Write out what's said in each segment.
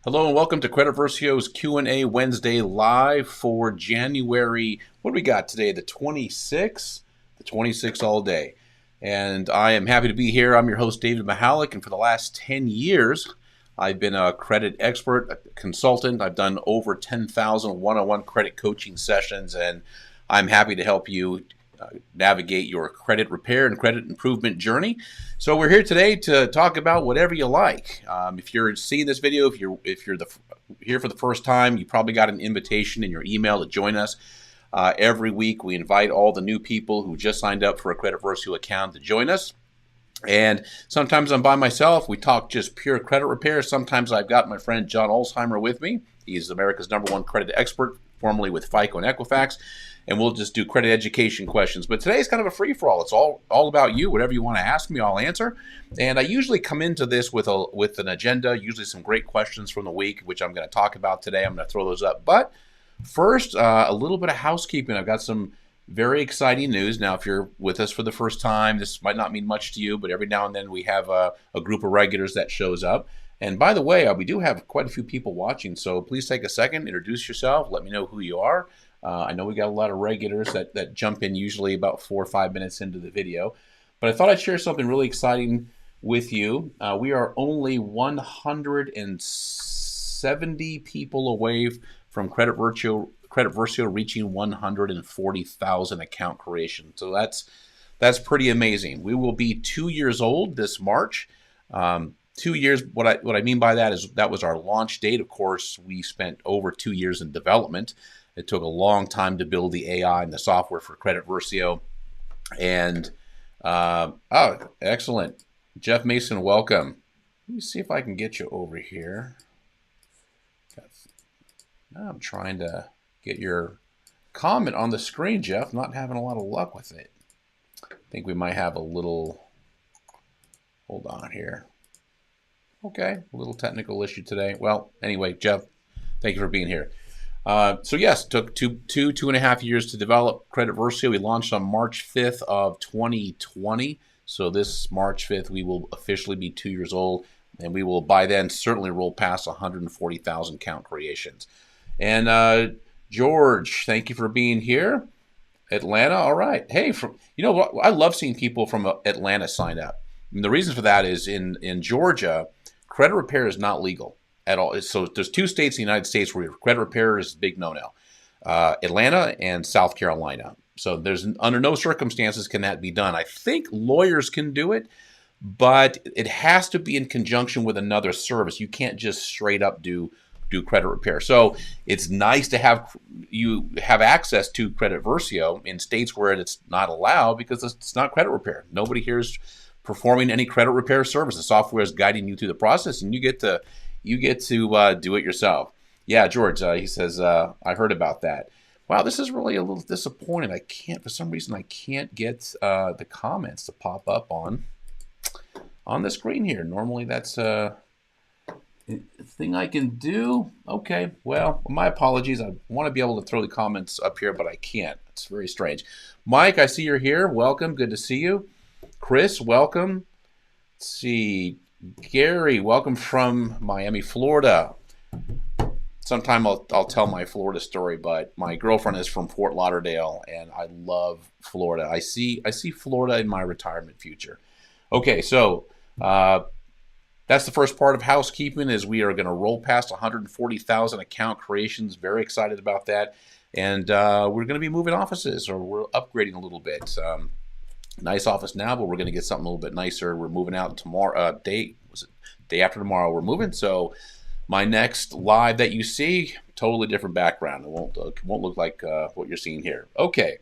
Hello and welcome to Credit Versio's Q&A Wednesday live for January. What do we got today? The 26th? The 26th all day. And I am happy to be here. I'm your host, David Michalek, and for the last 10 years, I've been a credit expert, a consultant. I've done over 10,000 one-on-one credit coaching sessions, and I'm happy to help you navigate your credit repair and credit improvement journey. So we're here today to talk about whatever you like. If you're seeing this video, if you're here for the first time, you probably got an invitation in your email to join us. Every week we invite all the new people who just signed up for a Credit Versio account to join us. And sometimes I'm by myself. We talk just pure credit repair. Sometimes I've got my friend John Olsheimer with me. He's America's #1 credit expert, formerly with FICO and Equifax. And we'll just do credit education questions. But today's kind of a free-for-all. It's all about you. Whatever you want to ask me, I'll answer. And I usually come into this with an agenda, usually some great questions from the week, which I'm going to talk about today. I'm going to throw those up. But first, a little bit of housekeeping. I've got some very exciting news. Now, if you're with us for the first time, this might not mean much to you, but every now and then we have a group of regulars that shows up. And by the way, we do have quite a few people watching, so please take a second, introduce yourself, let me know who you are. I know we got a lot of regulars that jump in usually about 4 or 5 minutes into the video, but I thought I'd share something really exciting with you. We are only 170 people away from Credit Versio reaching 140,000 account creation. So that's pretty amazing. We will be 2 years old this March. 2 years. What I mean by that is that was our launch date. Of course, we spent over 2 years in development. It took a long time to build the AI and the software for Credit Versio. And, excellent. Jeff Mason, welcome. Let me see if I can get you over here. I'm trying to get your comment on the screen, Jeff. Not having a lot of luck with it. I think we might have a little, hold on here. Okay, a little technical issue today. Well, anyway, Jeff, thank you for being here. So yes, it took two and a half years to develop Credit Versio. We launched on March 5th of 2020. So this March 5th, we will officially be 2 years old, and we will by then certainly roll past 140,000 account creations. And George, thank you for being here. Atlanta, all right. Hey, you know what? I love seeing people from Atlanta sign up. And the reason for that is in Georgia, credit repair is not legal at all. So there's 2 states in the United States where credit repair is a big no-no. Atlanta and South Carolina. So there's under no circumstances can that be done. I think lawyers can do it, but it has to be in conjunction with another service. You can't just straight up do credit repair. So it's nice to have access to Credit Versio in states where it's not allowed because it's not credit repair. Nobody here is performing any credit repair service. The software is guiding you through the process, and you get to do it yourself. Yeah, George, he says, I heard about that. Wow, this is really a little disappointing. For some reason, I can't get the comments to pop up on the screen here. Normally, that's a thing I can do. Okay, well, my apologies. I want to be able to throw the comments up here, but I can't. It's very strange. Mike, I see you're here. Welcome. Good to see you. Chris, welcome. Let's see. Gary, welcome from Miami, Florida. Sometime I'll tell my Florida story, but my girlfriend is from Fort Lauderdale, and I love Florida. I see Florida in my retirement future. Okay, so that's the first part of housekeeping. Is we are going to roll past 140,000 account creations. Very excited about that, and we're going to be moving offices, or we're upgrading a little bit. Nice office now, but we're going to get something a little bit nicer. We're moving out tomorrow. Day after tomorrow we're moving. So my next live that you see, totally different background. It won't look like what you're seeing here. Okay.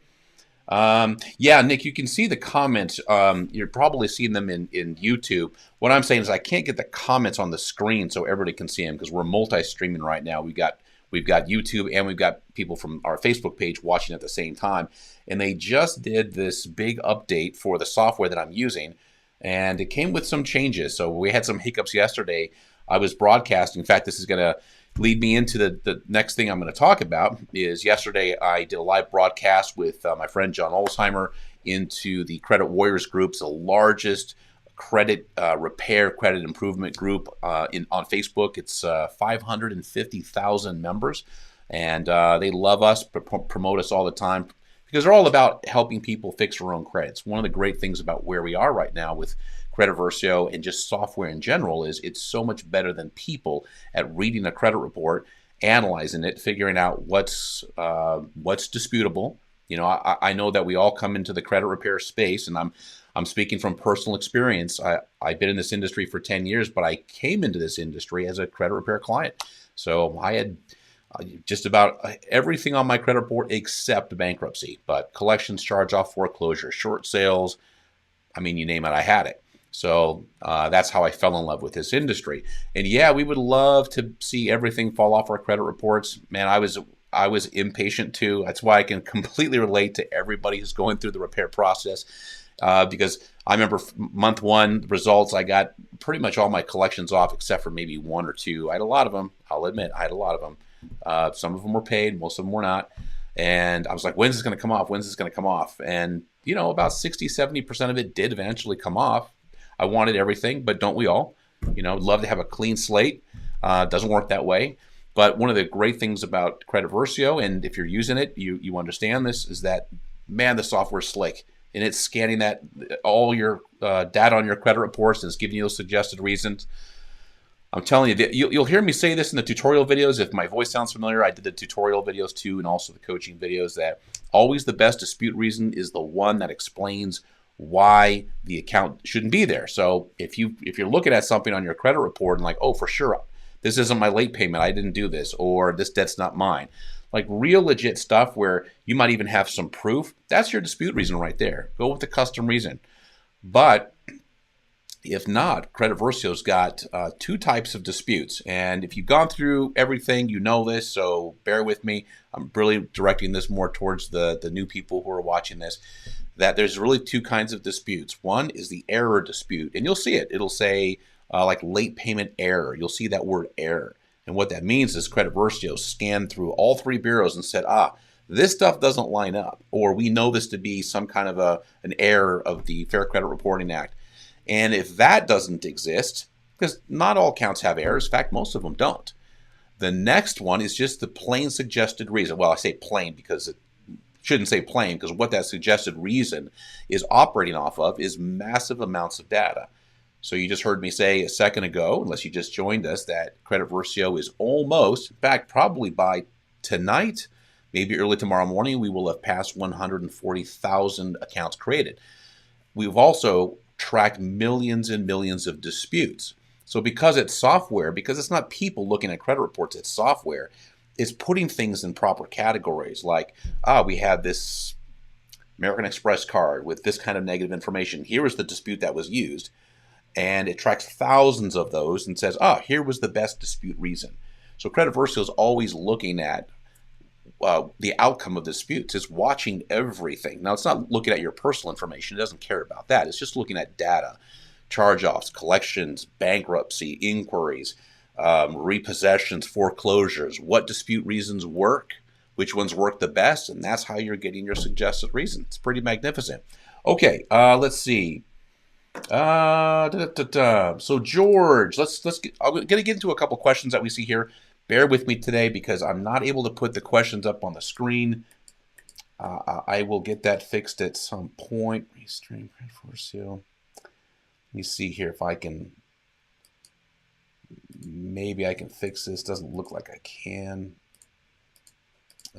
Yeah, Nick, you can see the comments. You're probably seeing them in YouTube. What I'm saying is I can't get the comments on the screen so everybody can see them because we're multi-streaming right now. We've got YouTube and we've got people from our Facebook page watching at the same time. And they just did this big update for the software that I'm using, and it came with some changes. So we had some hiccups yesterday. I was broadcasting. In fact, this is going to lead me into the next thing I'm going to talk about. Is yesterday I did a live broadcast with my friend John Olsheimer into the Credit Warriors group. It's the largest credit repair, credit improvement group on Facebook. It's 550,000 members, and they love us, promote us all the time, because they're all about helping people fix their own credits. One of the great things about where we are right now with Credit Versio and just software in general is it's so much better than people at reading a credit report, analyzing it, figuring out what's disputable. You know, I know that we all come into the credit repair space, and I'm speaking from personal experience. I've been in this industry for 10 years, but I came into this industry as a credit repair client. So I had just about everything on my credit report except bankruptcy, but collections, charge-off, foreclosure, short sales, I mean, you name it, I had it. So that's how I fell in love with this industry. And yeah, we would love to see everything fall off our credit reports. Man, I was impatient too. That's why I can completely relate to everybody who's going through the repair process. Because I remember month one results, I got pretty much all my collections off except for maybe one or two. I had a lot of them. I'll admit, I had a lot of them. Some of them were paid, most of them were not. And I was like, when's this going to come off? When's this going to come off? And, you know, about 60, 70% of it did eventually come off. I wanted everything, but don't we all? You know, love to have a clean slate. Doesn't work that way. But one of the great things about Credit Versio, and if you're using it, you understand this, is that, man, the software's slick. And it's scanning that all your data on your credit reports, and it's giving you those suggested reasons. I'm telling you, you'll hear me say this in the tutorial videos. If my voice sounds familiar, I did the tutorial videos too, and also the coaching videos, that always the best dispute reason is the one that explains why the account shouldn't be there. So if you're looking at something on your credit report and like, oh, for sure, this isn't my late payment, I didn't do this, or this debt's not mine, like real legit stuff where you might even have some proof, that's your dispute reason right there. Go with the custom reason. But if not, Credit Versio's got two types of disputes. And if you've gone through everything, you know this, so bear with me. I'm really directing this more towards the new people who are watching this, that there's really two kinds of disputes. One is the error dispute, and you'll see it. It'll say like late payment error. You'll see that word error. And what that means is Credit Versio scanned through all three bureaus and said, this stuff doesn't line up, or we know this to be some kind of an error of the Fair Credit Reporting Act. And if that doesn't exist, because not all accounts have errors, in fact, most of them don't. The next one is just the plain suggested reason. Well, I say plain because it shouldn't say plain, because what that suggested reason is operating off of is massive amounts of data. So you just heard me say a second ago, unless you just joined us, that Credit Versio is almost, in fact, probably by tonight, maybe early tomorrow morning, we will have passed 140,000 accounts created. We've also tracked millions and millions of disputes. So because it's software, because it's not people looking at credit reports, it's software, it's putting things in proper categories. Like, we had this American Express card with this kind of negative information. Here is the dispute that was used. And it tracks thousands of those and says, here was the best dispute reason. So Credit Versio is always looking at the outcome of disputes. It's watching everything. Now, it's not looking at your personal information. It doesn't care about that. It's just looking at data, charge-offs, collections, bankruptcy, inquiries, repossessions, foreclosures, what dispute reasons work, which ones work the best, and that's how you're getting your suggested reason. It's pretty magnificent. Okay, let's see. So George, I'm going to get into a couple questions that we see here. Bear with me today because I'm not able to put the questions up on the screen. I will get that fixed at some point. Restream Credit Versio. Let me see here if I can. Maybe I can fix this. Doesn't look like I can.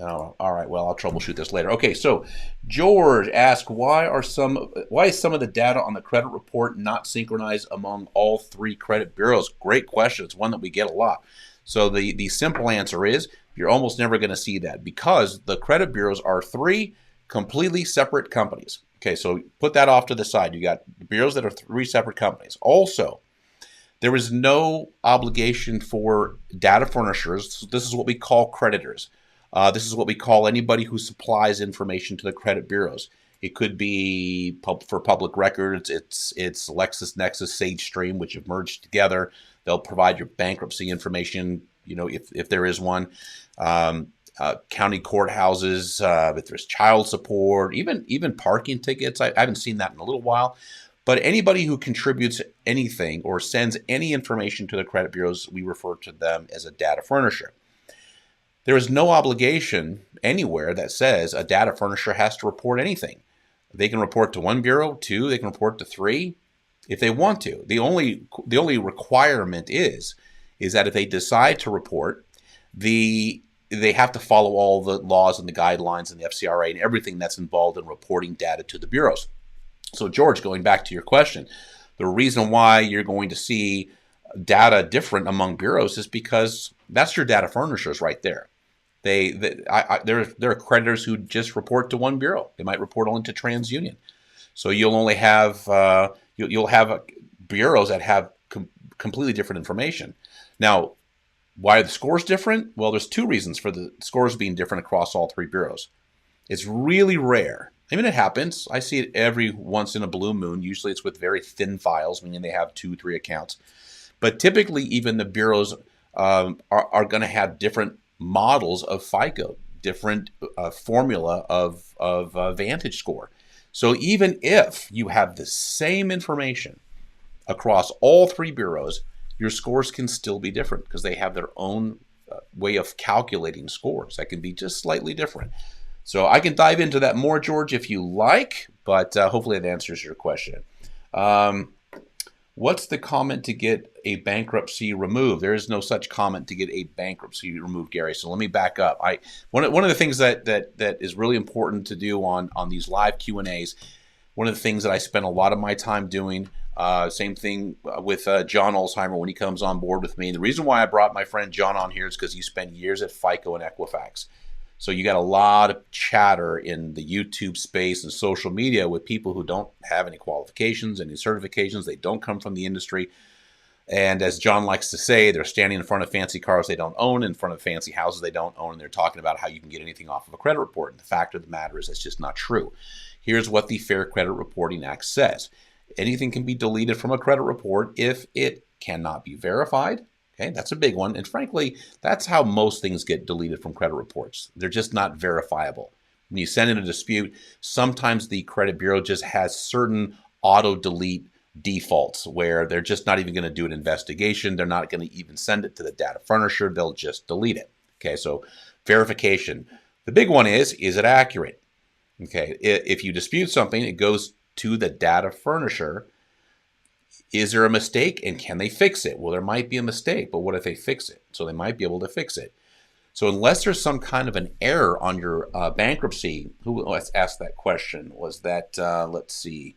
Oh, all right. Well, I'll troubleshoot this later. Okay. So George asked, why is some of the data on the credit report not synchronized among all three credit bureaus? Great question. It's one that we get a lot. So the simple answer is you're almost never going to see that because the credit bureaus are three completely separate companies. Okay, so put that off to the side. You got bureaus that are three separate companies. Also, there is no obligation for data furnishers. So this is what we call creditors. This is what we call anybody who supplies information to the credit bureaus. It could be for public records. It's LexisNexis, SageStream, which have merged together. They'll provide your bankruptcy information, if there is one. County courthouses, if there's child support, even parking tickets. I haven't seen that in a little while. But anybody who contributes anything or sends any information to the credit bureaus, we refer to them as a data furnisher. There is no obligation anywhere that says a data furnisher has to report anything. They can report to one bureau, two, they can report to three if they want to. The only requirement is that if they decide to report, they have to follow all the laws and the guidelines and the FCRA and everything that's involved in reporting data to the bureaus. So George, going back to your question, the reason why you're going to see data different among bureaus is because that's your data furnishers right there. There are creditors who just report to one bureau. They might report only to TransUnion. So you'll only have you'll have bureaus that have completely different information. Now, why are the scores different? Well, there's two reasons for the scores being different across all three bureaus. It's really rare. I mean, it happens. I see it every once in a blue moon. Usually it's with very thin files, meaning they have 2-3 accounts. But typically, even the bureaus are going to have different models of FICO, different formula of Vantage score. So even if you have the same information across all three bureaus, your scores can still be different because they have their own way of calculating scores that can be just slightly different. So I can dive into that more, George, if you like, but hopefully that answers your question. What's the comment to get a bankruptcy removed? There is no such comment to get a bankruptcy removed, Gary. So let me back up. One of the things that is really important to do on these live Q&As, one of the things that I spend a lot of my time doing, same thing with John Alzheimer when he comes on board with me. And the reason why I brought my friend John on here is because he spent years at FICO and Equifax. So you got a lot of chatter in the YouTube space and social media with people who don't have any qualifications, any certifications. They don't come from the industry. And as John likes to say, they're standing in front of fancy cars they don't own, in front of fancy houses they don't own, and they're talking about how you can get anything off of a credit report. And the fact of the matter is that's just not true. Here's what the Fair Credit Reporting Act says. Anything can be deleted from a credit report if it cannot be verified. Okay, that's a big one. And frankly, that's how most things get deleted from credit reports. They're just not verifiable. When you send in a dispute, sometimes the credit bureau just has certain auto-delete defaults where they're just not even going to do an investigation. They're not going to even send it to the data furnisher. They'll just delete it. Okay, so verification. The big one is it accurate? Okay, if you dispute something, it goes to the data furnisher. Is there a mistake and can they fix it? Well, there might be a mistake, but what if they fix it? So they might be able to fix it. So unless there's some kind of an error on your bankruptcy, who asked that question? Was that, let's see.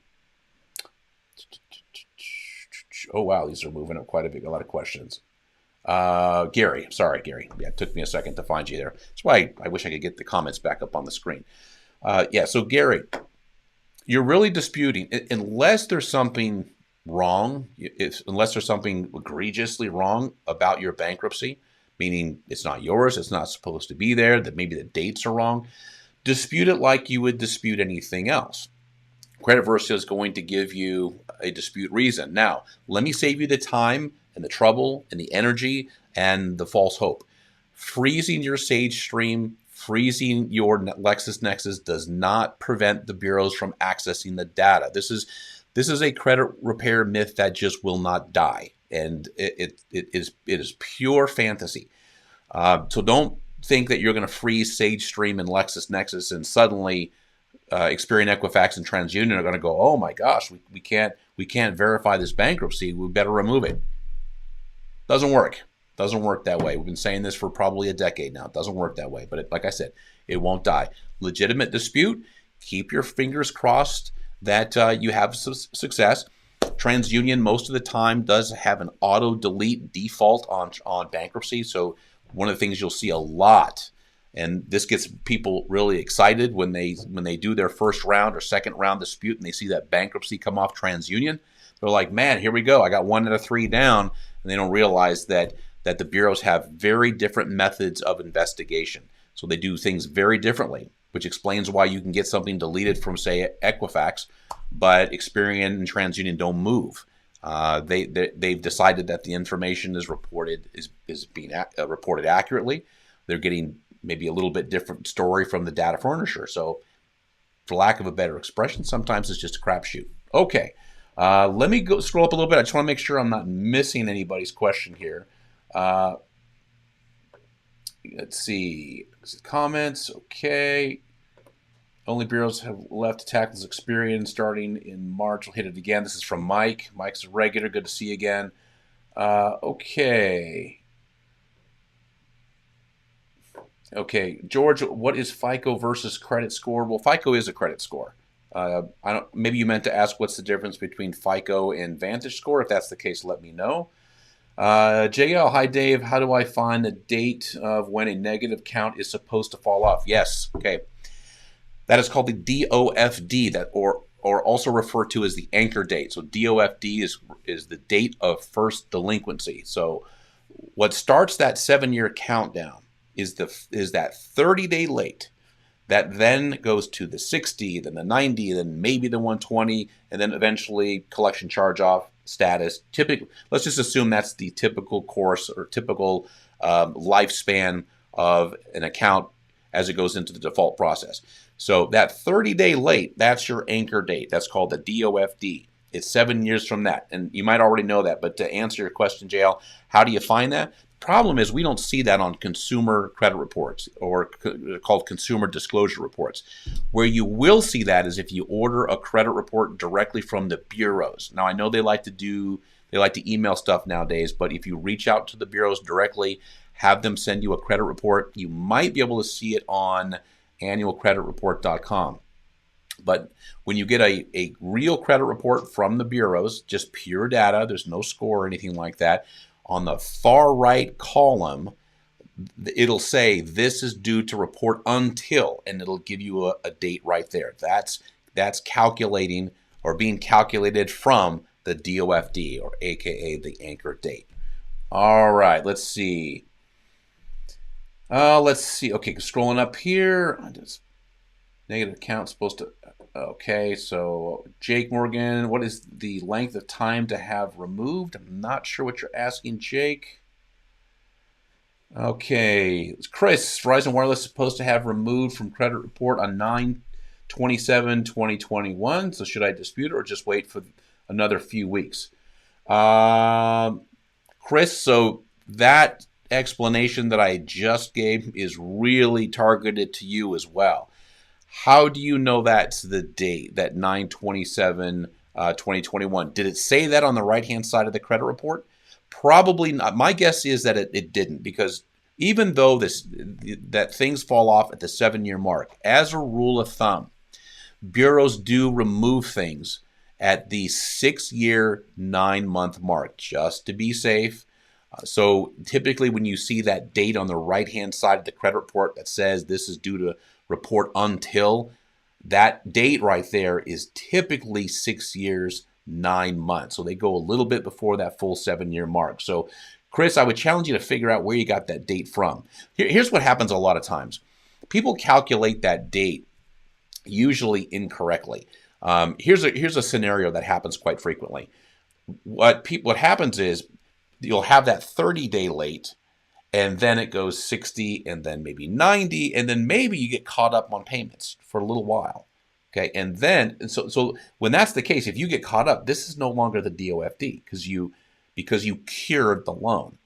Oh, wow, these are moving up quite a lot of questions. Gary, sorry, Gary. Yeah, it took me a second to find you there. That's why I wish I could get the comments back up on the screen. Yeah, so Gary, you're really disputing, unless there's something wrong, unless there's something egregiously wrong about your bankruptcy, meaning it's not yours, it's not supposed to be there, that maybe the dates are wrong, dispute it like you would dispute anything else. Credit Versio is going to give you a dispute reason. Now, let me save you the time and the trouble and the energy and the false hope. Freezing your Sage Stream, freezing your LexisNexis does not prevent the bureaus from accessing the data. This is a credit repair myth that just will not die, and it is pure fantasy. So don't think that you're going to freeze Sage Stream and LexisNexis and suddenly Experian, Equifax, and TransUnion are going to go, oh my gosh, we can't verify this bankruptcy. We better remove it. Doesn't work. Doesn't work that way. We've been saying this for probably a decade now. It doesn't work that way. But like I said, it won't die. Legitimate dispute. Keep your fingers crossed that you have success. TransUnion most of the time does have an auto-delete default on bankruptcy. So one of the things you'll see a lot, and this gets people really excited when they do their first round or second round dispute and they see that bankruptcy come off TransUnion. They're like, man, here we go. I got 1 out of 3 down. And they don't realize that the bureaus have very different methods of investigation. So they do things very differently, which explains why you can get something deleted from, say, Equifax, but Experian and TransUnion don't move. They've decided that the information is being reported accurately. They're getting maybe a little bit different story from the data furnisher. So for lack of a better expression, sometimes it's just a crapshoot. Okay. Let me go scroll up a little bit. I just want to make sure I'm not missing anybody's question here. Let's see. Comments. Okay. Only bureaus have left to tackle this experience starting in March. We'll hit it again. This is from Mike. Mike's a regular. Good to see you again. Okay. Okay, George, what is FICO versus credit score? Well, FICO is a credit score. Maybe you meant to ask what's the difference between FICO and Vantage Score. If that's the case, let me know. JL, hi Dave. How do I find the date of when a negative count is supposed to fall off? Yes. Okay. That is called the DOFD, or also referred to as the anchor date. So DOFD is the date of first delinquency. So what starts that 7-year countdown is that 30-day late that then goes to the 60, then the 90, then maybe the 120, and then eventually collection charge-off status. Typically, let's just assume that's the typical course or typical lifespan of an account as it goes into the default process. So that 30-day late, that's your anchor date. That's called the DOFD. It's 7 years from that. And you might already know that, but to answer your question, JL, how do you find that? Problem is we don't see that on consumer credit reports or called consumer disclosure reports. Where you will see that is if you order a credit report directly from the bureaus. Now I know they like to email stuff nowadays, but if you reach out to the bureaus directly, have them send you a credit report, you might be able to see it on annualcreditreport.com. But when you get a real credit report from the bureaus, just pure data, there's no score or anything like that, on the far right column, it'll say this is due to report until, and it'll give you a date right there. That's calculating or being calculated from the DOFD, or AKA the anchor date. All right, let's see. Okay, scrolling up here. Negative account supposed to. Okay, so Jake Morgan, what is the length of time to have removed? I'm not sure what you're asking, Jake. Okay, Chris, Verizon Wireless is supposed to have removed from credit report on 9/27/2021. So should I dispute it or just wait for another few weeks? Chris, so that explanation that I just gave is really targeted to you as well. How do you know that's the date, that 9/27/2021? Did it say that on the right-hand side of the credit report? Probably not. My guess is that it didn't, because even though that things fall off at the 7-year mark, as a rule of thumb, bureaus do remove things at the 6-year, 9-month mark, just to be safe. So typically when you see that date on the right-hand side of the credit report that says this is due to report until, that date right there is typically 6 years, 9 months. So they go a little bit before that full 7-year mark. So Chris, I would challenge you to figure out where you got that date from. Here's what happens a lot of times. People calculate that date usually incorrectly. Here's a scenario that happens quite frequently. What happens is you'll have that 30-day late, and then it goes 60, and then maybe 90, and then maybe you get caught up on payments for a little while. Okay, and so when that's the case, if you get caught up, this is no longer the DOFD because you cured the loan.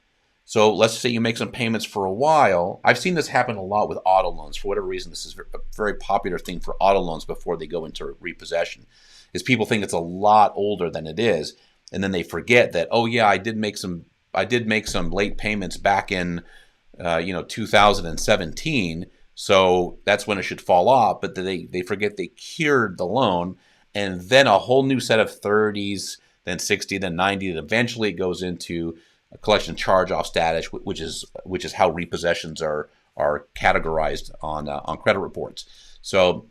So let's say you make some payments for a while. I've seen this happen a lot with auto loans. For whatever reason, this is a very popular thing for auto loans before they go into repossession, is people think it's a lot older than it is, and then they forget that, oh yeah, I did make some late payments back in 2017, so that's when it should fall off. But they forget they cured the loan, and then a whole new set of 30s, then 60, then 90, and eventually it goes into a collection charge-off status, which is how repossessions are categorized on credit reports. So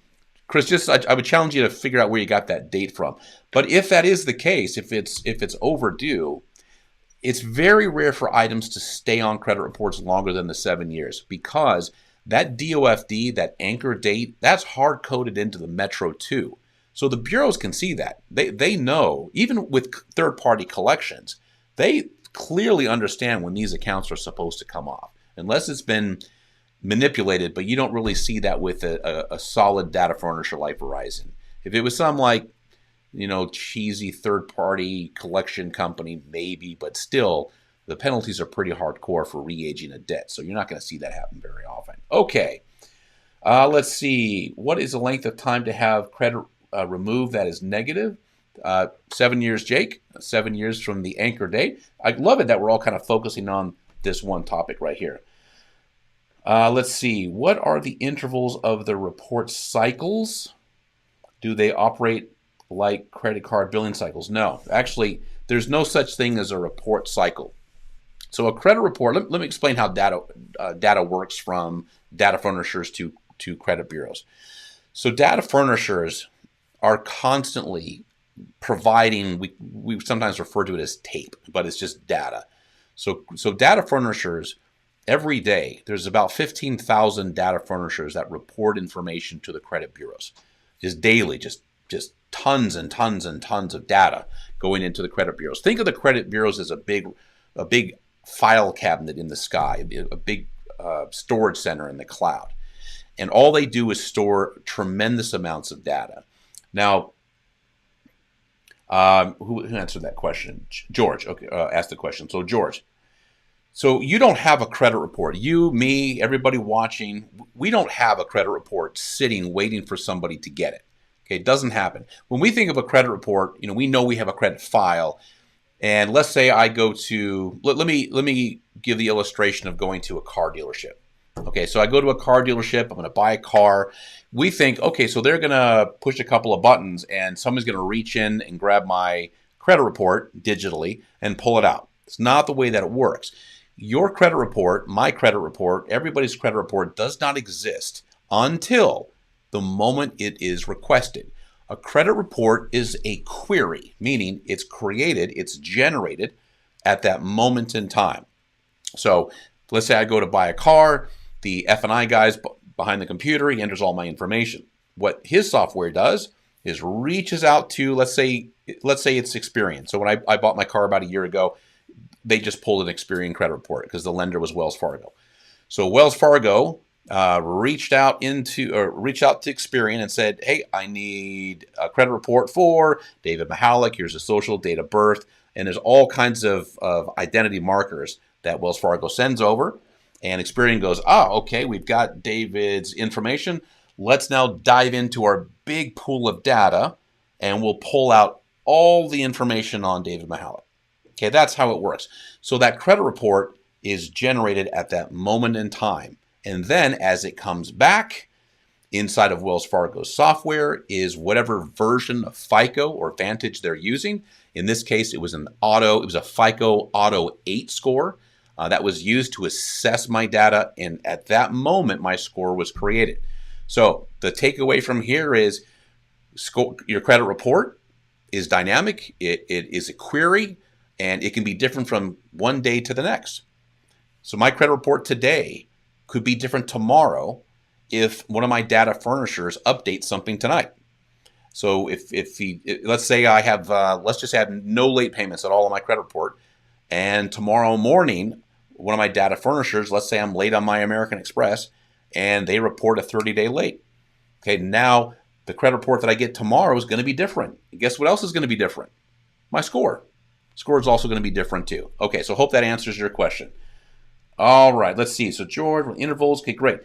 Chris, I would challenge you to figure out where you got that date from. But if that is the case, if it's overdue, it's very rare for items to stay on credit reports longer than the 7 years, because that DOFD, that anchor date, that's hard-coded into the Metro 2. So the bureaus can see that. They know, even with third-party collections, they clearly understand when these accounts are supposed to come off, unless it's been manipulated, but you don't really see that with a solid data furnisher like Verizon. If it was some like cheesy third-party collection company, maybe, but still, the penalties are pretty hardcore for re-aging a debt. So you're not going to see that happen very often. Okay, let's see. What is the length of time to have credit removed that is negative? 7 years, Jake. 7 years from the anchor date. I love it that we're all kind of focusing on this one topic right here. Let's see. What are the intervals of the report cycles? Do they operate like credit card billing cycles? No. Actually, there's no such thing as a report cycle. So a credit report, let me explain how data works from data furnishers to credit bureaus. So data furnishers are constantly providing, we sometimes refer to it as tape, but it's just data. So data furnishers, every day, there's about 15,000 data furnishers that report information to the credit bureaus. Just daily, just tons and tons and tons of data going into the credit bureaus. Think of the credit bureaus as a big file cabinet in the sky, a big storage center in the cloud. And all they do is store tremendous amounts of data. Now, who answered that question? George, okay, asked the question. So George, so you don't have a credit report. You, me, everybody watching, we don't have a credit report sitting waiting for somebody to get it. Okay, it doesn't happen. When we think of a credit report, we know we have a credit file. And let's say I go to, let me give the illustration of going to a car dealership. Okay, so I go to a car dealership, I'm going to buy a car. We think, okay, so they're going to push a couple of buttons and someone's going to reach in and grab my credit report digitally and pull it out. It's not the way that it works. Your credit report, my credit report, everybody's credit report does not exist until the moment it is requested. A credit report is a query, meaning it's created, it's generated at that moment in time. So let's say I go to buy a car, the F&I guy's behind the computer, he enters all my information. What his software does is reaches out to, let's say it's Experian. So when I bought my car about a year ago, they just pulled an Experian credit report because the lender was Wells Fargo. So Wells Fargo reached out to Experian and said, hey, I need a credit report for David Michalek. Here's his social, date of birth, and there's all kinds of identity markers that Wells Fargo sends over. And Experian goes, okay, we've got David's information. Let's now dive into our big pool of data, and we'll pull out all the information on David Michalek. Okay, that's how it works. So that credit report is generated at that moment in time. And then as it comes back, inside of Wells Fargo's software is whatever version of FICO or Vantage they're using. In this case, it was a FICO Auto 8 score that was used to assess my data. And at that moment, my score was created. So the takeaway from here is your credit report is dynamic. It is a query, and it can be different from one day to the next. So my credit report today could be different tomorrow if one of my data furnishers updates something tonight. So let's say I have, let's just add no late payments at all on my credit report, and tomorrow morning, one of my data furnishers, let's say I'm late on my American Express, and they report a 30-day late. Okay, now the credit report that I get tomorrow is going to be different. And guess what else is going to be different? My score. Score is also going to be different too. Okay, so hope that answers your question. All right, let's see. So George, intervals. Okay, great.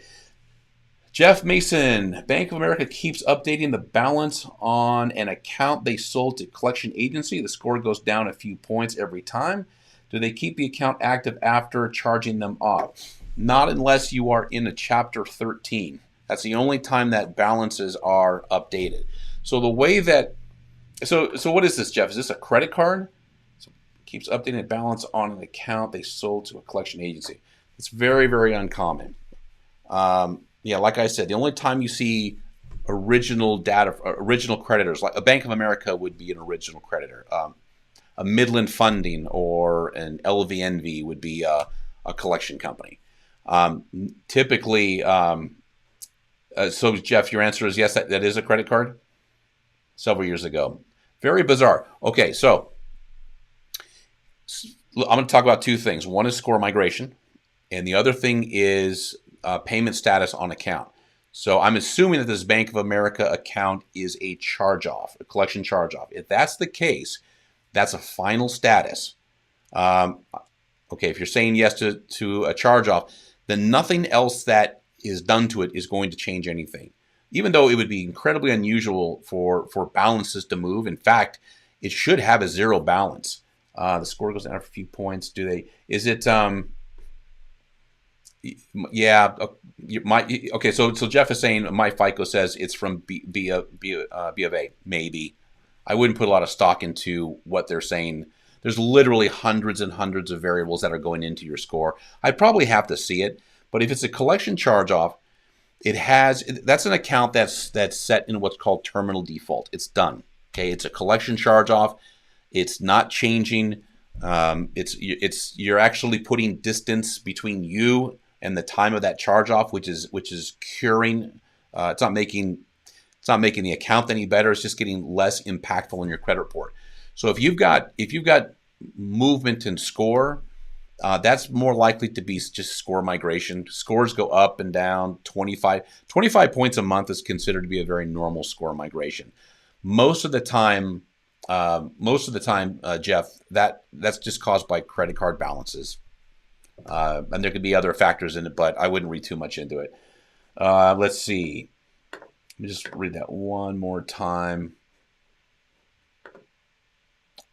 Jeff Mason, Bank of America keeps updating the balance on an account they sold to collection agency. The score goes down a few points every time. Do they keep the account active after charging them off? Not unless you are in a Chapter 13. That's the only time that balances are updated. So the way that, so what is this, Jeff? Is this a credit card? So keeps updating the balance on an account they sold to a collection agency. It's very, very uncommon. Yeah, like I said, the only time you see original creditors, like a Bank of America would be an original creditor. A Midland Funding or an LVNV would be a collection company. Typically, so Jeff, your answer is yes, that is a credit card? Several years ago. Very bizarre. Okay, so I'm going to talk about two things. One is score migration, and the other thing is payment status on account. So I'm assuming that this Bank of America account is a charge-off, a collection charge-off. If that's the case, that's a final status. Okay, if you're saying yes to a charge-off, then nothing else that is done to it is going to change anything. Even though it would be incredibly unusual for balances to move. In fact, it should have a zero balance. The score goes down a few points. Is it, yeah, okay, so Jeff is saying my FICO says it's from B of A, maybe. I wouldn't put a lot of stock into what they're saying. There's literally hundreds and hundreds of variables that are going into your score. I'd probably have to see it, but if it's a collection charge-off, that's an account that's set in what's called terminal default. It's done. Okay, it's a collection charge-off. It's not changing. You're actually putting distance between you and the time of that charge-off, which is curing. It's not making the account any better. It's just getting less impactful in your credit report. So if you've got movement in score, that's more likely to be just score migration. Scores go up and down. 25 points a month is considered to be a very normal score migration. Most of the time, Jeff, that's just caused by credit card balances. And there could be other factors in it, but I wouldn't read too much into it. Let's see. Let me just read that one more time.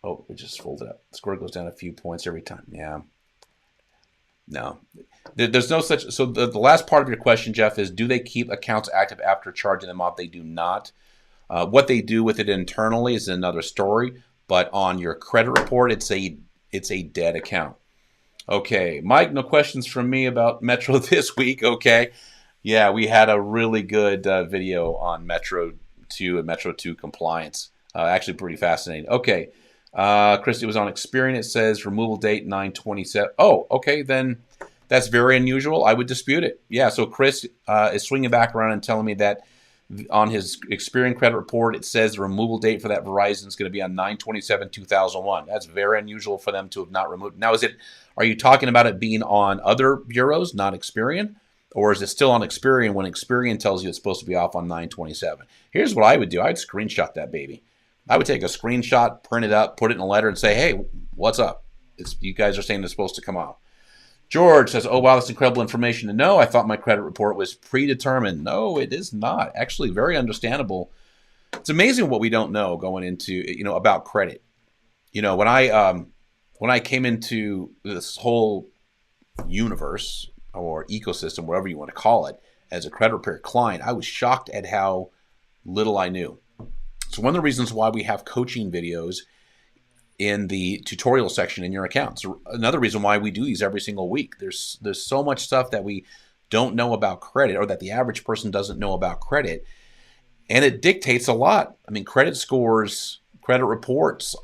Oh, we just folded up. The score goes down a few points every time. Yeah. No. There's no such... So the last part of your question, Jeff, is do they keep accounts active after charging them off? They do not. What they do with it internally is another story, but on your credit report, it's a dead account. Okay, Mike, no questions from me about Metro this week. Okay. Yeah, we had a really good video on Metro 2 and Metro 2 compliance. Actually pretty fascinating. Okay. Christy was on Experian. It says removal date 9/27. Oh, okay, then that's very unusual. I would dispute it. Yeah, so Chris is swinging back around and telling me that on his Experian credit report, it says the removal date for that Verizon is going to be on 9/27/2001. That's very unusual for them to have not removed. Now, are you talking about it being on other bureaus, not Experian? Or is it still on Experian when Experian tells you it's supposed to be off on 9/27? Here's what I would do. I'd screenshot that baby. I would take a screenshot, print it up, put it in a letter, and say, hey, what's up? You guys are saying it's supposed to come off. George says, oh, wow, that's incredible information to know. I thought my credit report was predetermined. No, it is not. Actually, very understandable. It's amazing what we don't know going into, about credit. When I came into this whole universe or ecosystem, whatever you want to call it, as a credit repair client, I was shocked at how little I knew. So one of the reasons why we have coaching videos in the tutorial section in your account. So another reason why we do these every single week. There's so much stuff that we don't know about credit, or that the average person doesn't know about credit, and it dictates a lot. I mean, credit scores, credit reports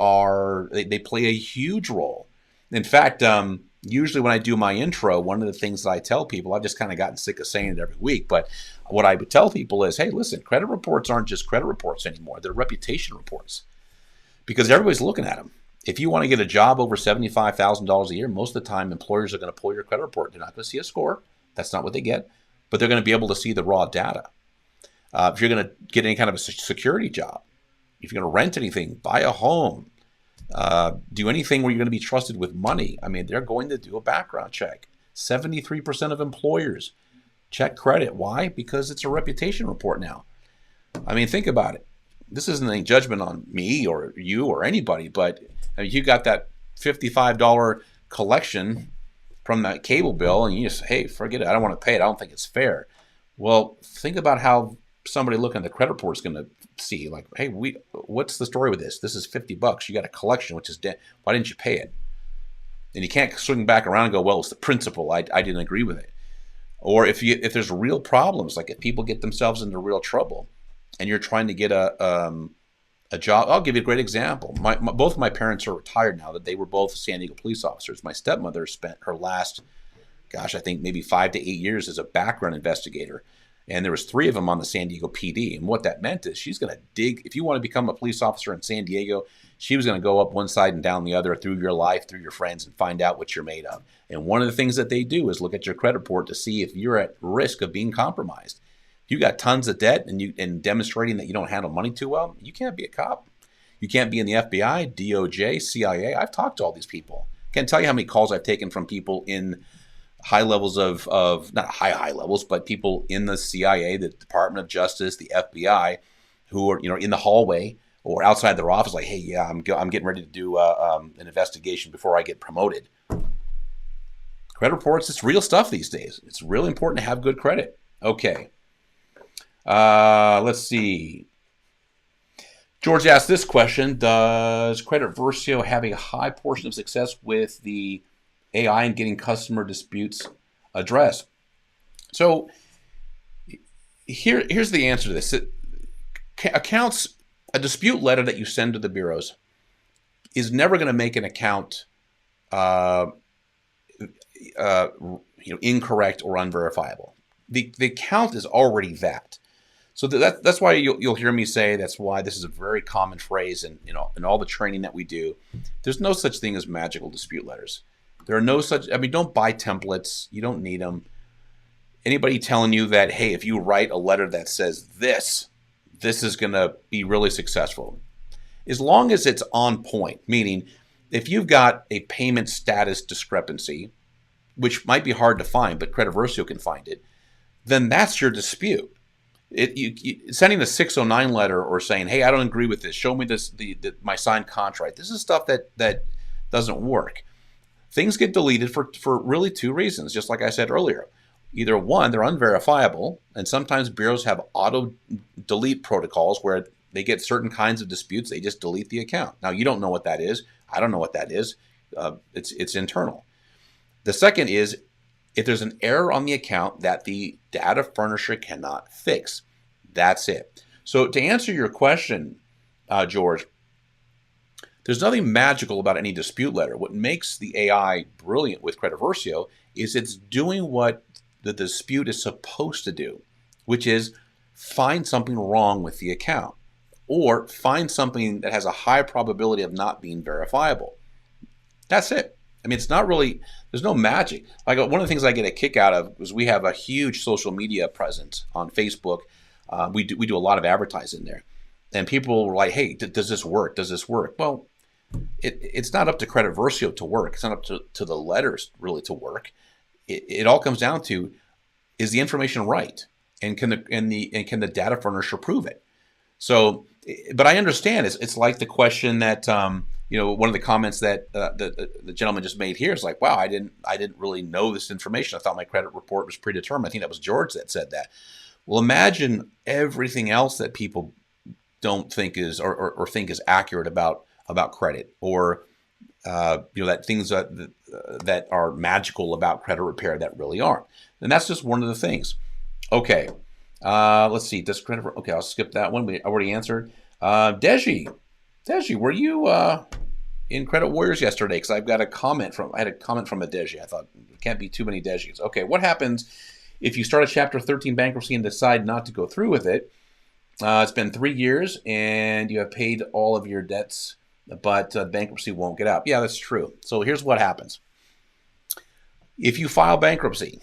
they play a huge role. In fact, usually when I do my intro, one of the things that I tell people, I've just kind of gotten sick of saying it every week, but what I would tell people is, hey, listen, credit reports aren't just credit reports anymore. They're reputation reports, because everybody's looking at them. If you want to get a job over $75,000 a year, most of the time employers are going to pull your credit report. They're not going to see a score. That's not what they get, but they're going to be able to see the raw data. If you're going to get any kind of a security job, if you're going to rent anything, buy a home, do anything where you're going to be trusted with money, I mean, they're going to do a background check. 73% of employers check credit. Why? Because it's a reputation report now. I mean, think about it. This isn't any judgment on me or you or anybody, but I mean, you got that $55 collection from that cable bill, and you just, hey, forget it. I don't want to pay it. I don't think it's fair. Well, think about how somebody looking at the credit report is going to see, like, hey, what's the story with this? This is $50. You got a collection, which is dead. Why didn't you pay it? And you can't swing back around and go, well, it's the principal. I didn't agree with it. Or if there's real problems, like if people get themselves into real trouble, and you're trying to get a job. I'll give you a great example. Both of my parents are retired now. That they were both San Diego police officers. My stepmother spent her last, I think maybe 5 to 8 years as a background investigator. And there was 3 of them on the San Diego PD. And what that meant is she's going to dig. If you want to become a police officer in San Diego, she was going to go up one side and down the other through your life, through your friends, and find out what you're made of. And one of the things that they do is look at your credit report to see if you're at risk of being compromised. You got tons of debt and demonstrating that you don't handle money too well, you can't be a cop. You can't be in the FBI, DOJ, CIA. I've talked to all these people. Can't tell you how many calls I've taken from people in high levels of not high levels, but people in the CIA, the Department of Justice, the FBI, who are in the hallway or outside their office, like, hey, yeah, I'm getting ready to do an investigation before I get promoted. Credit reports, it's real stuff these days. It's really important to have good credit. Okay. Let's see. George asked this question: does Credit Versio have a high portion of success with the AI and getting customer disputes addressed? So here's the answer to this. A dispute letter that you send to the bureaus is never going to make an account incorrect or unverifiable. The account is already that. So that's why you'll hear me say, that's why this is a very common phrase in all the training that we do. There's no such thing as magical dispute letters. There are no such, don't buy templates. You don't need them. Anybody telling you that, hey, if you write a letter that says this is going to be really successful. As long as it's on point, meaning if you've got a payment status discrepancy, which might be hard to find, but Credit Versio can find it, then that's your dispute. Sending a 609 letter or saying, hey, I don't agree with this, show me my signed contract. This is stuff that doesn't work. Things get deleted for really two reasons, just like I said earlier. Either one, they're unverifiable, and sometimes bureaus have auto delete protocols where they get certain kinds of disputes, they just delete the account. Now, you don't know what that is. I don't know what that is. It's internal. The second is if there's an error on the account that the data furnisher cannot fix. That's it. So to answer your question, George, there's nothing magical about any dispute letter. What makes the AI brilliant with Credit Versio is it's doing what the dispute is supposed to do, which is find something wrong with the account or find something that has a high probability of not being verifiable. That's it. It's not really, there's no magic. Like one of the things I get a kick out of is we have a huge social media presence on Facebook. We do a lot of advertising there. And people were like, hey, does this work? Does this work? Well, it's not up to Credit Versio to work. It's not up to the letters really to work. It all comes down to, is the information right? And can the data furnisher prove it? So, but I understand it's like the question that, one of the comments that the gentleman just made here is like, wow, I didn't really know this information. I thought my credit report was predetermined. I think that was George that said that. Well, imagine everything else that people don't think is or think is accurate about credit, or that things that are magical about credit repair that really aren't. And that's just one of the things. Okay, let's see. Does credit? Okay, I'll skip that one. We already answered. Deji, were you in Credit Warriors yesterday? Because I had a comment from a Deji. I thought there can't be too many Dejis. Okay, what happens if you start a Chapter 13 bankruptcy and decide not to go through with it? It's been 3 years and you have paid all of your debts, but bankruptcy won't get out. Yeah, that's true. So here's what happens. If you file bankruptcy,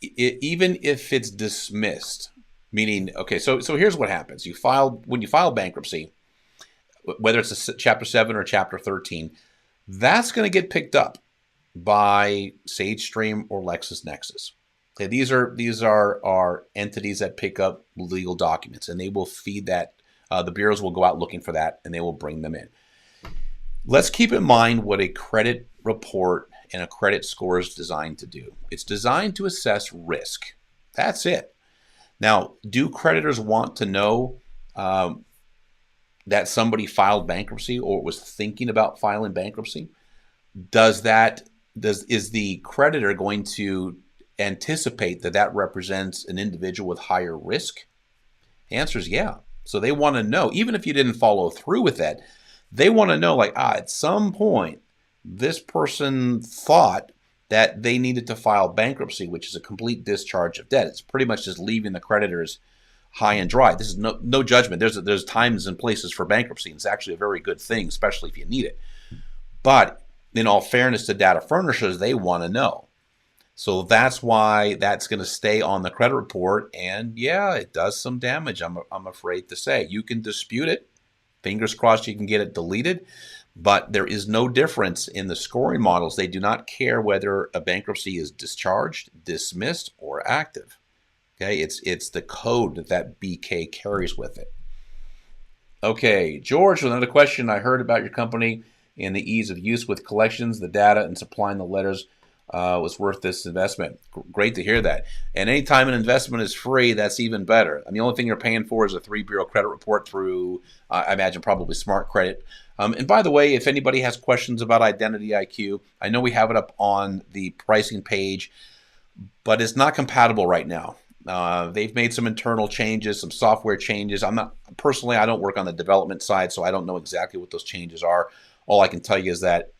even if it's dismissed, meaning, okay, so here's what happens. When you file bankruptcy, whether it's a Chapter 7 or Chapter 13, that's going to get picked up by SageStream or LexisNexis. Okay, these are entities that pick up legal documents, and they will feed that. The bureaus will go out looking for that, and they will bring them in. Let's keep in mind what a credit report and a credit score is designed to do. It's designed to assess risk. That's it. Now, do creditors want to know that somebody filed bankruptcy or was thinking about filing bankruptcy? Is the creditor going to anticipate that represents an individual with higher risk? The answer is yeah. So they want to know, even if you didn't follow through with that, they want to know, at some point, this person thought that they needed to file bankruptcy, which is a complete discharge of debt. It's pretty much just leaving the creditors high and dry. This is no judgment. There's times and places for bankruptcy, and it's actually a very good thing, especially if you need it. But in all fairness to data furnishers, they want to know. So that's why that's going to stay on the credit report. And yeah, it does some damage, I'm afraid to say. You can dispute it. Fingers crossed you can get it deleted. But there is no difference in the scoring models. They do not care whether a bankruptcy is discharged, dismissed, or active. Okay, it's the code that BK carries with it. Okay, George, with another question. I heard about your company and the ease of use with collections, the data, and supplying the letters was worth this investment. Great to hear that. And anytime an investment is free, that's even better. I mean, the only thing you're paying for is a 3-bureau credit report through, I imagine, probably Smart Credit. And by the way, if anybody has questions about Identity IQ, I know we have it up on the pricing page, but it's not compatible right now. They've made some internal changes, some software changes. I don't work on the development side, so I don't know exactly what those changes are. All I can tell you is that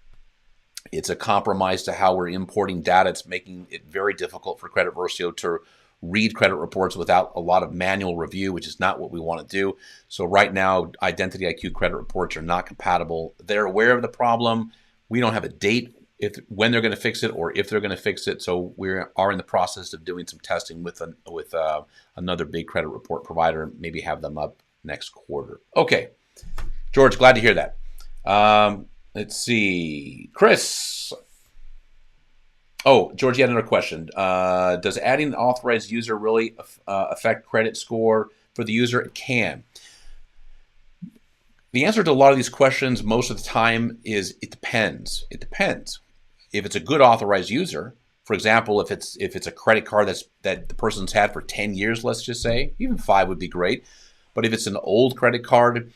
it's a compromise to how we're importing data. It's making it very difficult for Credit Versio to read credit reports without a lot of manual review, which is not what we want to do. So right now, Identity IQ credit reports are not compatible. They're aware of the problem. We don't have a date when they're going to fix it or if they're going to fix it. So we are in the process of doing some testing with another big credit report provider. Maybe have them up next quarter. Okay, George, glad to hear that. Let's see, Chris. Oh, George, you had another question. Does adding an authorized user really affect credit score for the user? It can. The answer to a lot of these questions most of the time is it depends. It depends. If it's a good authorized user, for example, if it's a credit card that the person's had for 10 years, let's just say, even 5 would be great. But if it's an old credit card,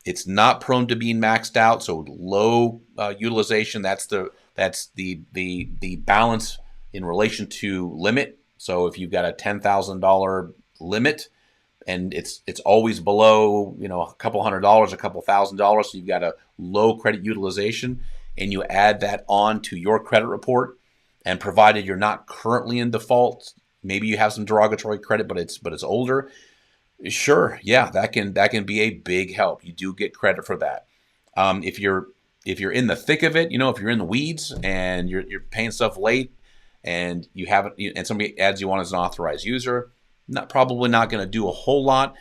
it's not prone to being maxed out, so low utilization. That's the balance in relation to limit. So if you've got a $10,000 limit and it's always below, a couple $100, a couple $1,000, so you've got a low credit utilization, and you add that on to your credit report, and provided you're not currently in default, maybe you have some derogatory credit, but it's older. Sure, yeah, that can be a big help. You do get credit for that. If you're in the thick of it, if you're in the weeds and you're paying stuff late, and you haven't, and somebody adds you on as an authorized user, probably not going to do a whole lot,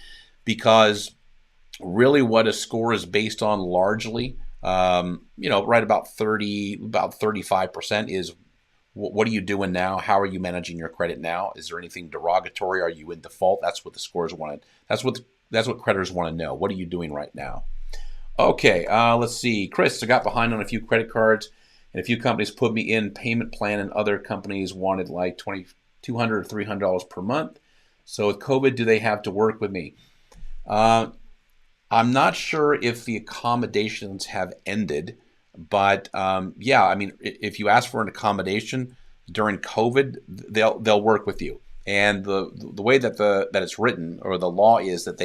because really what a score is based on largely, right about 35% is what are you doing now? How are you managing your credit now? Is there anything derogatory? Are you in default? That's what the scores want. That's what creditors want to know. What are you doing right now? Okay, let's see. Chris, I got behind on a few credit cards, and a few companies put me in payment plan, and other companies wanted like $200 or $300 per month. So with COVID, do they have to work with me? I'm not sure if the accommodations have ended. But yeah, I mean, if you ask for an accommodation during COVID, they'll work with you. And the way that it's written, or the law is that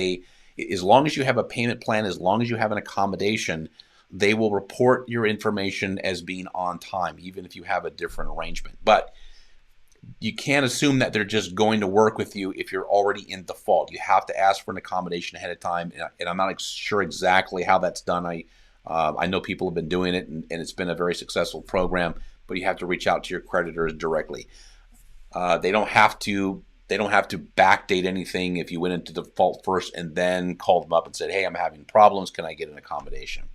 as long as you have a payment plan, as long as you have an accommodation, they will report your information as being on time, even if you have a different arrangement. But you can't assume that they're just going to work with you if you're already in default. You have to ask for an accommodation ahead of time, and I'm not sure exactly how that's done. I know people have been doing it, and it's been a very successful program, but you have to reach out to your creditors directly. They don't have to backdate anything if you went into default first and then called them up and said, hey, I'm having problems. Can I get an accommodation?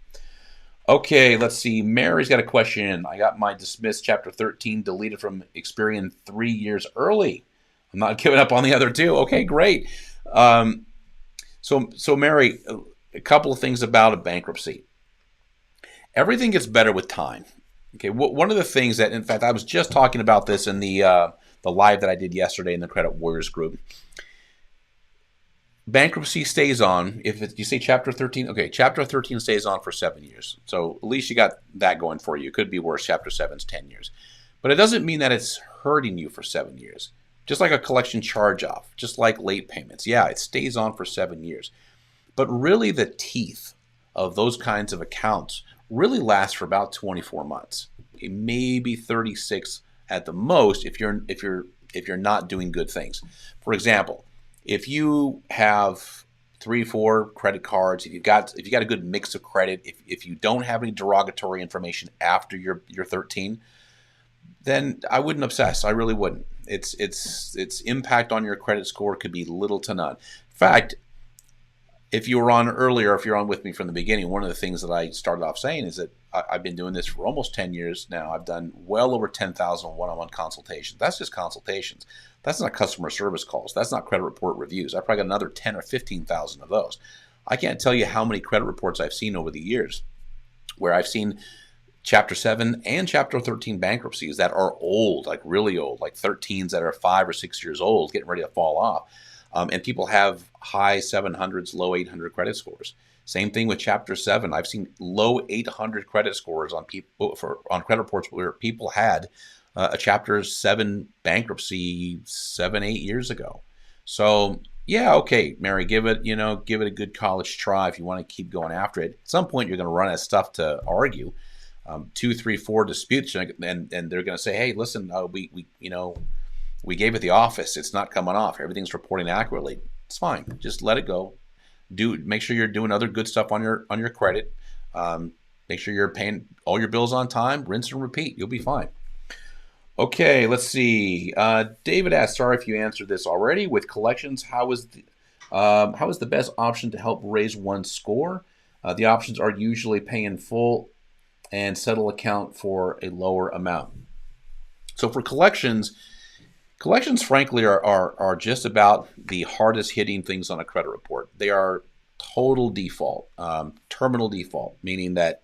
Okay, let's see. Mary's got a question. I got my dismissed Chapter 13 deleted from Experian 3 years early. I'm not giving up on the other 2. Okay, great. So Mary, a couple of things about a bankruptcy. Everything gets better with time. Okay, one of the things that, in fact, I was just talking about this in the live that I did yesterday in the Credit Warriors group. Bankruptcy stays on. If you say Chapter 13, okay, Chapter 13 stays on for 7 years. So at least you got that going for you. It could be worse. Chapter 7's 10 years. But it doesn't mean that it's hurting you for 7 years. Just like a collection charge-off, just like late payments. Yeah, it stays on for 7 years. But really the teeth of those kinds of accounts really lasts for about 24 months. Okay, maybe 36 at the most if you're not doing good things. For example, if you have 3, 4 credit cards, if you got a good mix of credit, if you don't have any derogatory information after your 13, then I wouldn't obsess. I really wouldn't. Its impact on your credit score could be little to none. In fact, if you were on earlier, if you're on with me from the beginning, one of the things that I started off saying is that I've been doing this for almost 10 years now. I've done well over 10,000 one-on-one consultations. That's just consultations. That's not customer service calls. That's not credit report reviews. I probably got another 10 or 15,000 of those. I can't tell you how many credit reports I've seen over the years where I've seen Chapter 7 and Chapter 13 bankruptcies that are old, like really old, like 13s that are 5 or 6 years old, getting ready to fall off. And people have high 700s, low 800 credit scores. Same thing with Chapter 7. I've seen low 800 credit scores on people on credit reports where people had a Chapter 7 bankruptcy 7, 8 years ago. So yeah, okay, Mary, give it a good college try if you want to keep going after it. At some point, you're going to run out of stuff to argue. 2, 3, 4 disputes, and they're going to say, hey, listen, we gave it the office. It's not coming off. Everything's reporting accurately. It's fine. Just let it go. Make sure you're doing other good stuff on your credit. Make sure you're paying all your bills on time. Rinse and repeat. You'll be fine. Okay, let's see. David asks, sorry if you answered this already. With collections, how is the best option to help raise one's score? The options are usually pay in full and settle account for a lower amount. So for collections frankly are just about the hardest hitting things on a credit report. They are total default, terminal default, meaning that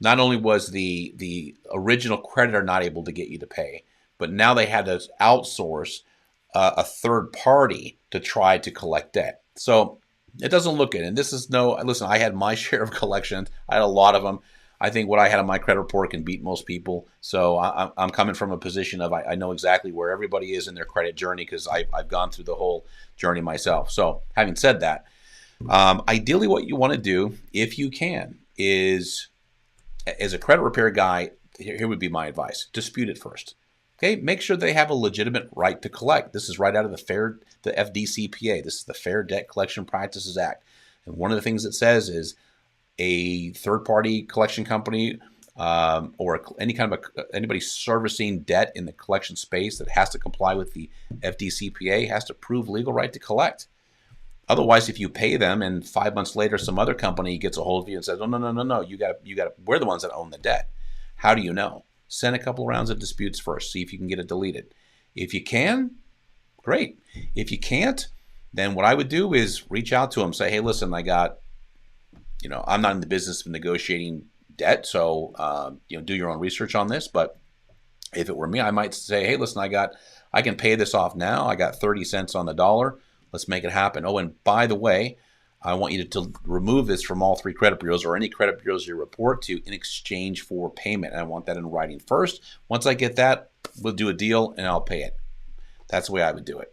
not only was the original creditor not able to get you to pay, but now they had to outsource a third party to try to collect debt. So it doesn't look good. And this is listen, I had my share of collections. I had a lot of them. I think what I had on my credit report can beat most people. So I'm coming from a position of I know exactly where everybody is in their credit journey because I've gone through the whole journey myself. So having said that, ideally what you want to do, if you can, is as a credit repair guy, here would be my advice. Dispute it first. Okay, make sure they have a legitimate right to collect. This is right out of the FDCPA. This is the Fair Debt Collection Practices Act. And one of the things it says is a third-party collection company or anybody servicing debt in the collection space that has to comply with the FDCPA has to prove legal right to collect. Otherwise, if you pay them and 5 months later some other company gets a hold of you and says, "Oh no, you got we're the ones that own the debt." How do you know? Send a couple rounds of disputes first. See if you can get it deleted. If you can, great. If you can't, then what I would do is reach out to them, say, "Hey, listen, I'm not in the business of negotiating debt, so do your own research on this. But if it were me, I might say, hey, listen, I can pay this off now. I got 30 cents on the dollar. Let's make it happen. Oh, and by the way, I want you to remove this from all 3 credit bureaus or any credit bureaus you report to in exchange for payment. And I want that in writing first. Once I get that, we'll do a deal and I'll pay it." That's the way I would do it.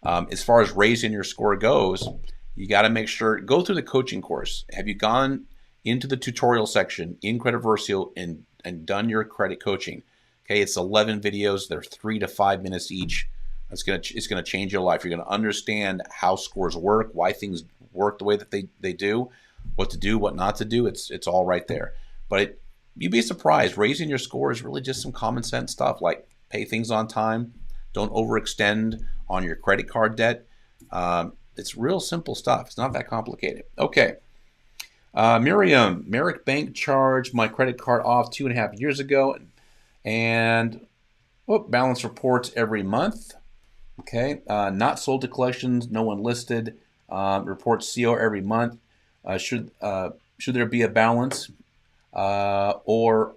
As far as raising your score goes, you got to make sure, go through the coaching course. Have you gone into the tutorial section in Credit Versio and done your credit coaching? Okay, it's 11 videos. They're 3 to 5 minutes each. It's gonna change your life. You're gonna understand how scores work, why things work the way that they do, what to do, what not to do. It's all right there. But you'd be surprised. Raising your score is really just some common sense stuff, like pay things on time, don't overextend on your credit card debt. It's real simple stuff. It's not that complicated. Okay. Miriam, Merrick Bank charged my credit card off 2.5 years ago, and balance reports every month. Okay. Not sold to collections. No one listed. Reports CO every month. Should there be a balance or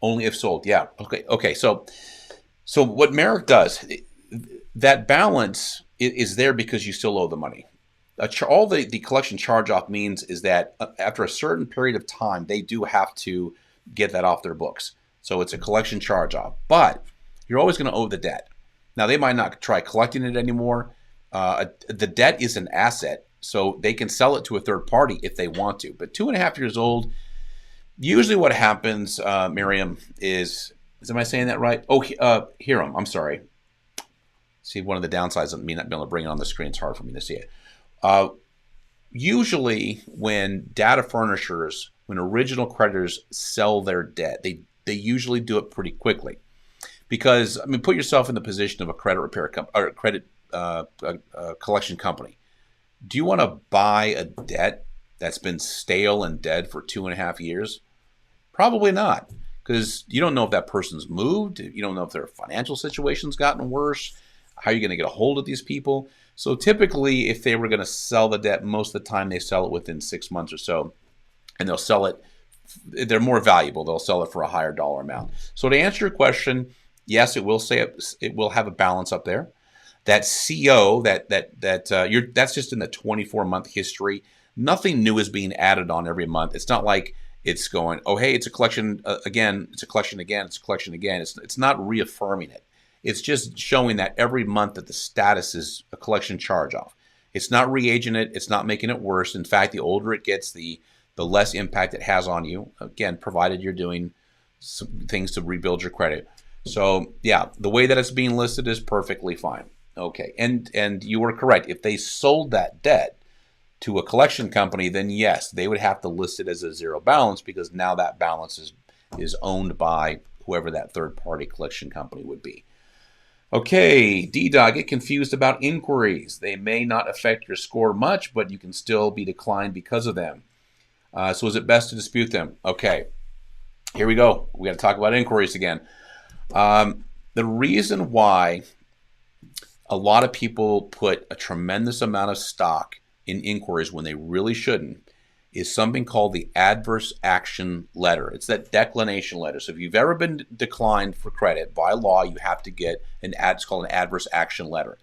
only if sold? Yeah. Okay. So what Merrick does, that balance is there because you still owe the money. All the collection charge-off means is that after a certain period of time, they do have to get that off their books. So it's a collection charge-off. But you're always going to owe the debt. Now, they might not try collecting it anymore. The debt is an asset, so they can sell it to a third party if they want to. But 2.5 years old, usually what happens, Miriam, is am I saying that right? Oh, Hiram, I'm sorry. See, one of the downsides of me not being able to bring it on the screen, it's hard for me to see it. Usually when data furnishers, when original creditors sell their debt, they usually do it pretty quickly. Because, I mean, put yourself in the position of a credit repair or a credit collection company. Do you want to buy a debt that's been stale and dead for 2.5 years? Probably not, because you don't know if that person's moved. You don't know if their financial situation's gotten worse. How are you going to get a hold of these people? So typically, if they were going to sell the debt, most of the time they sell it within 6 months or so, and they'll sell it. They're more valuable. They'll sell it for a higher dollar amount. So to answer your question, yes, it will have a balance up there. That CO, that's just in the 24-month history. Nothing new is being added on every month. It's not like it's going, oh, hey, it's a collection again, it's a collection again, it's a collection again. It's not reaffirming it. It's just showing that every month that the status is a collection charge-off. It's not re-aging it. It's not making it worse. In fact, the older it gets, the less impact it has on you. Again, provided you're doing some things to rebuild your credit. So yeah, the way that it's being listed is perfectly fine. Okay, and you were correct. If they sold that debt to a collection company, then yes, they would have to list it as a zero balance, because now that balance is owned by whoever that third-party collection company would be. Okay, D-Dog, get confused about inquiries. They may not affect your score much, but you can still be declined because of them. So is it best to dispute them? Okay, here we go. We got to talk about inquiries again. The reason why a lot of people put a tremendous amount of stock in inquiries when they really shouldn't is something called the adverse action letter. It's that declination letter. So if you've ever been declined for credit, by law, you have to get it's called an adverse action letter.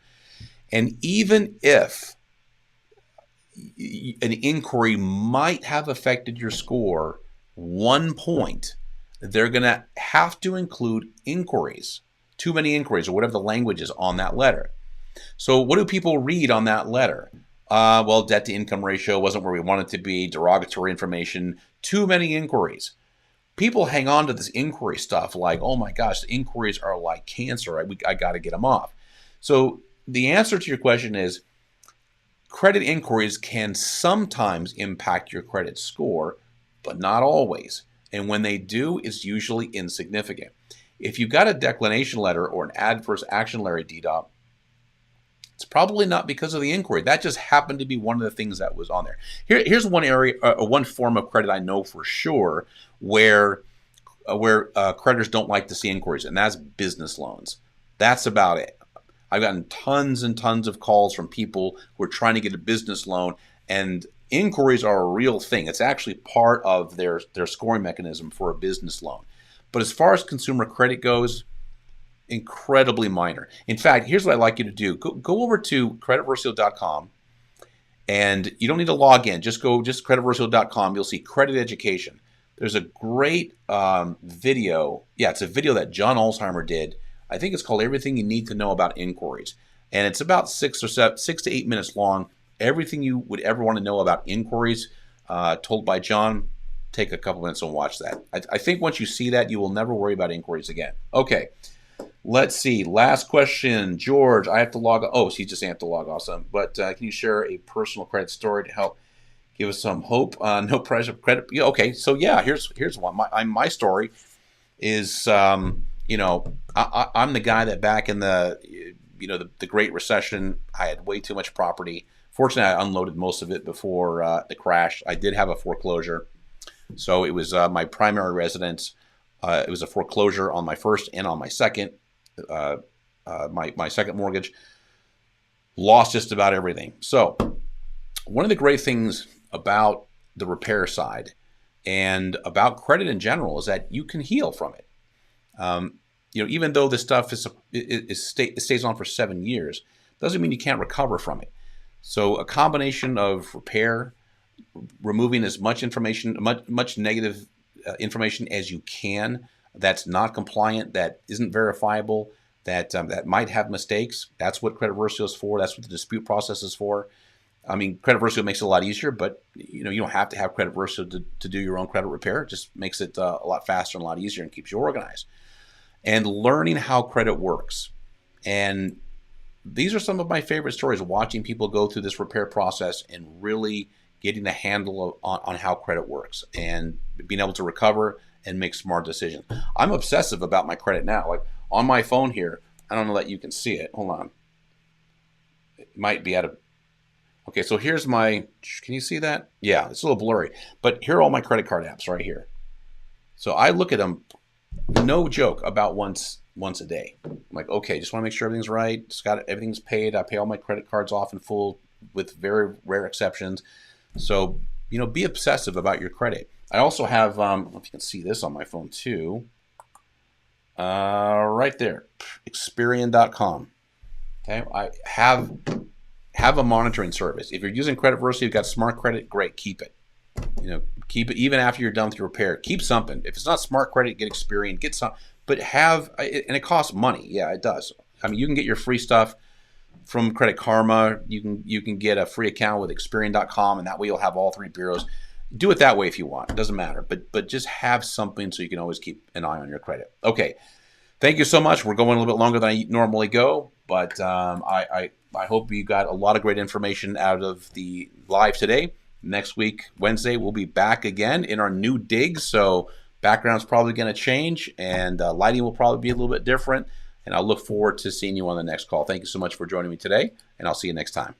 And even if an inquiry might have affected your score 1 point, they're going to have to include inquiries, too many inquiries, or whatever the language is on that letter. So what do people read on that letter? Well, debt to income ratio wasn't where we want it to be, derogatory information, too many inquiries. People hang on to this inquiry stuff like, oh my gosh, the inquiries are like cancer. I got to get them off. So the answer to your question is credit inquiries can sometimes impact your credit score, but not always. And when they do, it's usually insignificant. If you've got a declination letter or an adverse action letter, DDoP, it's probably not because of the inquiry. That just happened to be one of the things that was on there. Here's one area, one form of credit I know for sure where creditors don't like to see inquiries, and that's business loans. That's about it. I've gotten tons and tons of calls from people who are trying to get a business loan, and inquiries are a real thing. It's actually part of their scoring mechanism for a business loan. But as far as consumer credit goes, incredibly minor. In fact, here's what I'd like you to do. Go over to creditversio.com, and you don't need to log in. Just creditversio.com. You'll see credit education. There's a great video. Yeah, it's a video that John Alzheimer did. I think it's called Everything You Need to Know About Inquiries. And it's about 6 to 8 minutes long. Everything you would ever want to know about inquiries, told by John. Take a couple minutes and watch that. I think once you see that, you will never worry about inquiries again. Okay. Let's see. Last question. George, I have to log off. Oh, he just have to log off some. But can you share a personal credit story to help give us some hope? No pressure credit. Yeah, okay. So yeah, here's one. My story is, I'm the guy that back in the Great Recession, I had way too much property. Fortunately, I unloaded most of it before the crash. I did have a foreclosure. So it was my primary residence. It was a foreclosure on my first and on my second. My second mortgage. Lost just about everything. So one of the great things about the repair side and about credit in general is that you can heal from it. Even though this stuff stays on for 7 years, doesn't mean you can't recover from it. So a combination of repair, removing as much information, much negative information as you can that's not compliant, that isn't verifiable, that might have mistakes. That's what Credit Versio is for. That's what the dispute process is for. I mean, Credit Versio makes it a lot easier, but you don't have to have Credit Versio to do your own credit repair. It just makes it a lot faster and a lot easier and keeps you organized. And learning how credit works. And these are some of my favorite stories, watching people go through this repair process and really getting a handle on how credit works and being able to recover and make smart decisions. I'm obsessive about my credit now. Like on my phone here, I don't know that you can see it. Hold on. It might be out of... Okay, so here's my... Can you see that? Yeah, it's a little blurry. But here are all my credit card apps right here. So I look at them, no joke, about once a day. I'm like, okay, just want to make sure everything's right. Just got everything's paid. I pay all my credit cards off in full with very rare exceptions. So, you know, be obsessive about your credit. I also have, I don't know if you can see this on my phone too. Right there, Experian.com. Okay, I have a monitoring service. If you're using Credit Versio, you've got smart credit, great, keep it. You know, keep it even after you're done with your repair. Keep something. If it's not smart credit, get Experian, get some. But have, and it costs money. Yeah, it does. I mean, you can get your free stuff from Credit Karma. You can get a free account with Experian.com, and that way you'll have all three bureaus. Do it that way if you want. It doesn't matter. But just have something so you can always keep an eye on your credit. Okay. Thank you so much. We're going a little bit longer than I normally go, but I hope you got a lot of great information out of the live today. Next week, Wednesday, we'll be back again in our new digs. So background's probably going to change, and lighting will probably be a little bit different. And I'll look forward to seeing you on the next call. Thank you so much for joining me today, and I'll see you next time.